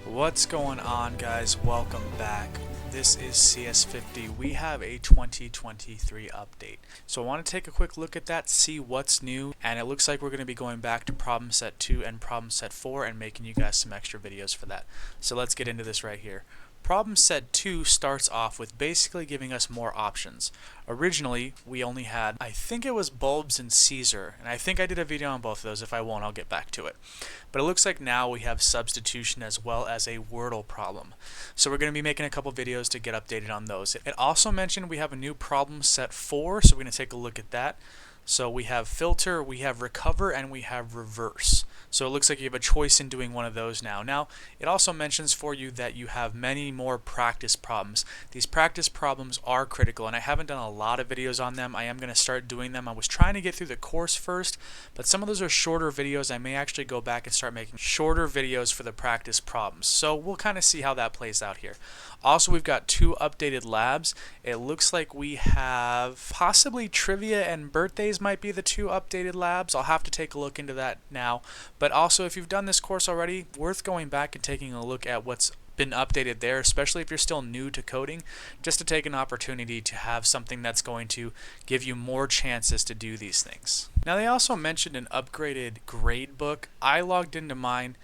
What's going on, guys? Welcome back. This is CS50. We have a 2023 update. So I want to take a quick look at that, see what's new, and it looks like we're going to be going back to problem set 2 and problem set 4 and making you guys some extra videos for that. So let's get into this right here. Problem set 2 starts off with basically giving us more options. Originally, we only had, I think it was bulbs and Caesar, and I think I did a video on both of those. If I won't, I'll get back to it. But it looks like now we have substitution as well as a Wordle problem. So we're going to be making a couple videos to get updated on those. It also mentioned we have a new problem set 4, so we're going to take a look at that. So we have filter, we have recover, and we have reverse. So it looks like you have a choice in doing one of those now. Now, it also mentions for you that you have many more practice problems. These practice problems are critical, and I haven't done a lot of videos on them. I am going to start doing them. I was trying to get through the course first, but some of those are shorter videos. I may actually go back and start making shorter videos for the practice problems. So we'll kind of see how that plays out here. Also, we've got 2 updated labs. It looks like we have possibly trivia and birthdays might be the 2 updated labs. I'll have to take a look into that now. But also, if you've done this course already, worth going back and taking a look at what's been updated there, especially if you're still new to coding, just to take an opportunity to have something that's going to give you more chances to do these things. Now, they also mentioned an upgraded gradebook. I logged into mine.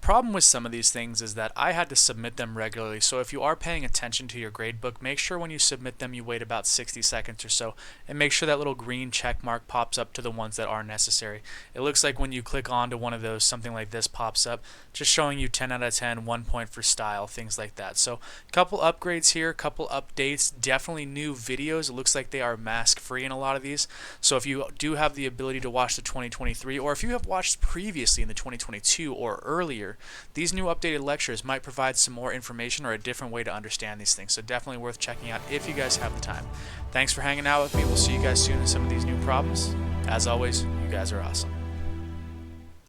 Problem with some of these things is that I had to submit them regularly, so if you are paying attention to your gradebook, make sure when you submit them you wait about 60 seconds or so and make sure that little green check mark pops up to the ones that are necessary. It looks like when you click onto one of those, something like this pops up, just showing you 10 out of 10, 1 point for style, things like that. So a couple upgrades here, couple updates, definitely new videos. It looks like they are mask free in a lot of these, so if you do have the ability to watch the 2023, or if you have watched previously in the 2022 or earlier, these new updated lectures might provide some more information or a different way to understand these things, so definitely worth checking out if you guys have the time. Thanks for hanging out with me. We'll see you guys soon in some of these new problems. As always, you guys are awesome.